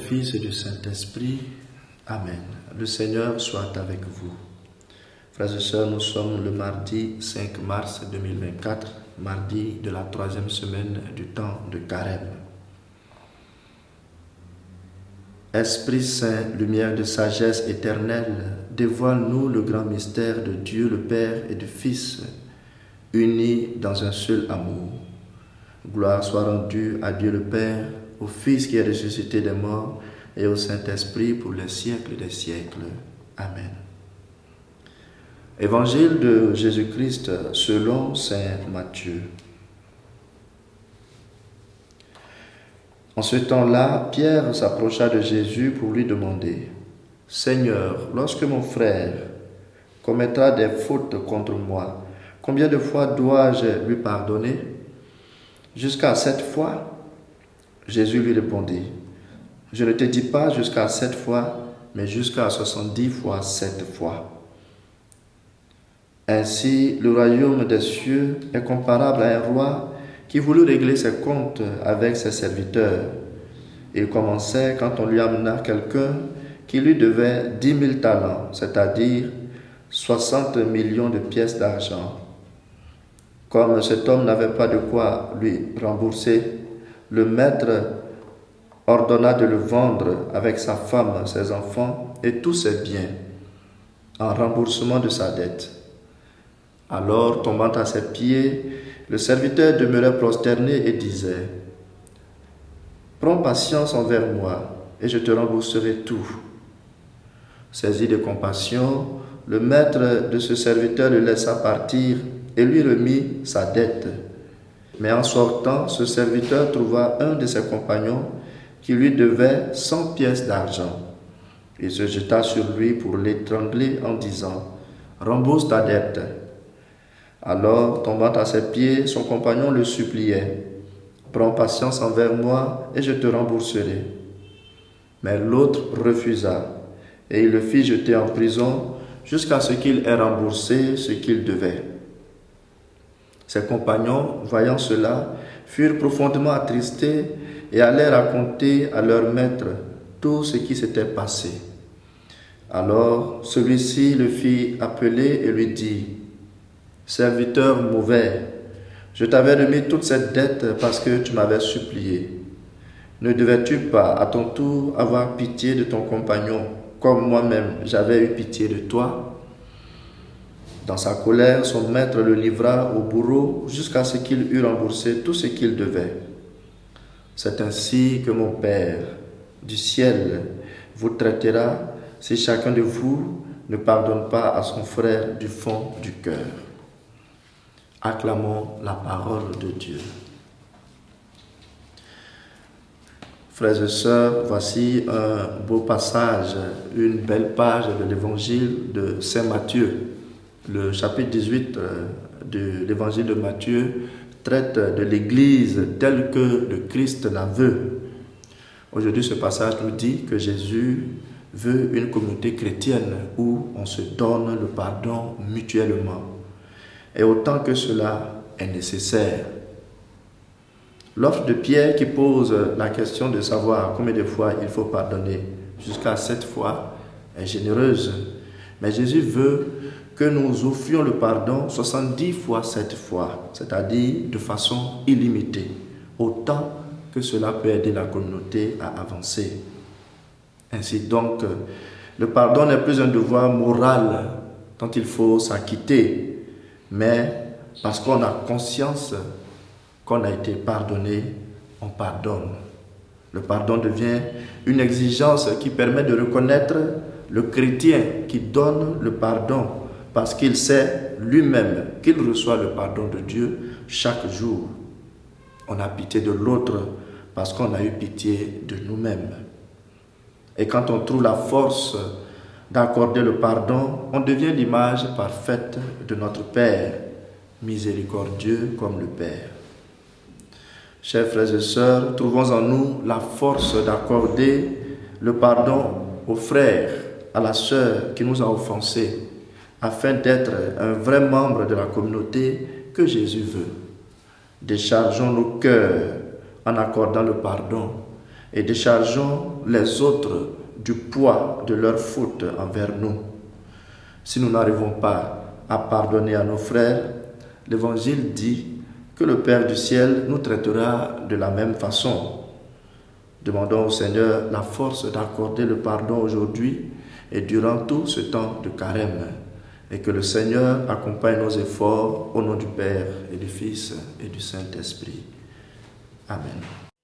Fils et du Saint-Esprit. Amen. Le Seigneur soit avec vous. Frères et sœurs, nous sommes le mardi 5 mars 2024, mardi de la 3e semaine du temps de Carême. Esprit Saint, lumière de sagesse éternelle, dévoile-nous le grand mystère de Dieu le Père et du Fils, unis dans un seul amour. Gloire soit rendue à Dieu le Père, au Fils qui est ressuscité des morts et au Saint-Esprit pour les siècles des siècles. Amen. Évangile de Jésus-Christ selon saint Matthieu. En ce temps-là, Pierre s'approcha de Jésus pour lui demander : « Seigneur, lorsque mon frère commettra des fautes contre moi, combien de fois dois-je lui pardonner ? Jusqu'à 7 fois ? » Jésus lui répondit : « Je ne te dis pas jusqu'à 7 fois, mais jusqu'à 70 fois 7 fois. » Ainsi, le royaume des cieux est comparable à un roi qui voulut régler ses comptes avec ses serviteurs. Il commençait quand on lui amena quelqu'un qui lui devait 10 000 talents, c'est-à-dire 60 millions de pièces d'argent. Comme cet homme n'avait pas de quoi lui rembourser, le maître ordonna de le vendre avec sa femme, ses enfants et tous ses biens, en remboursement de sa dette. Alors, tombant à ses pieds, le serviteur demeurait prosterné et disait : « Prends patience envers moi, et je te rembourserai tout. » Saisi de compassion, le maître de ce serviteur le laissa partir et lui remit sa dette. Mais en sortant, ce serviteur trouva un de ses compagnons qui lui devait 100 pièces d'argent. Il se jeta sur lui pour l'étrangler en disant : « Rembourse ta dette. » Alors, tombant à ses pieds, son compagnon le suppliait : « Prends patience envers moi et je te rembourserai. » Mais l'autre refusa et il le fit jeter en prison jusqu'à ce qu'il ait remboursé ce qu'il devait. Ses compagnons, voyant cela, furent profondément attristés et allèrent raconter à leur maître tout ce qui s'était passé. Alors celui-ci le fit appeler et lui dit : « Serviteur mauvais, je t'avais remis toute cette dette parce que tu m'avais supplié. Ne devais-tu pas à ton tour avoir pitié de ton compagnon, comme moi-même j'avais eu pitié de toi ? » Dans sa colère, son maître le livra au bourreau jusqu'à ce qu'il eût remboursé tout ce qu'il devait. C'est ainsi que mon Père du ciel vous traitera si chacun de vous ne pardonne pas à son frère du fond du cœur. Acclamons la parole de Dieu. Frères et sœurs, voici un beau passage, une belle page de l'évangile de saint Matthieu. Le chapitre 18 de l'évangile de Matthieu traite de l'Église telle que le Christ la veut. Aujourd'hui, ce passage nous dit que Jésus veut une communauté chrétienne où on se donne le pardon mutuellement. Et autant que cela est nécessaire. L'offre de Pierre qui pose la question de savoir combien de fois il faut pardonner, jusqu'à 7 fois, est généreuse. Mais Jésus veut que nous offrions le pardon 70 fois 7 fois, c'est-à-dire de façon illimitée, autant que cela peut aider la communauté à avancer. Ainsi donc, le pardon n'est plus un devoir moral dont il faut s'acquitter, mais parce qu'on a conscience qu'on a été pardonné, on pardonne. Le pardon devient une exigence qui permet de reconnaître le chrétien qui donne le pardon parce qu'il sait lui-même qu'il reçoit le pardon de Dieu chaque jour. On a pitié de l'autre parce qu'on a eu pitié de nous-mêmes. Et quand on trouve la force d'accorder le pardon, on devient l'image parfaite de notre Père, miséricordieux comme le Père. Chers frères et sœurs, trouvons en nous la force d'accorder le pardon au frère, à la sœur qui nous a offensés, afin d'être un vrai membre de la communauté que Jésus veut. Déchargeons nos cœurs en accordant le pardon et déchargeons les autres du poids de leurs fautes envers nous. Si nous n'arrivons pas à pardonner à nos frères, l'Évangile dit que le Père du ciel nous traitera de la même façon. Demandons au Seigneur la force d'accorder le pardon aujourd'hui et durant tout ce temps de carême, et que le Seigneur accompagne nos efforts au nom du Père et du Fils et du Saint-Esprit. Amen.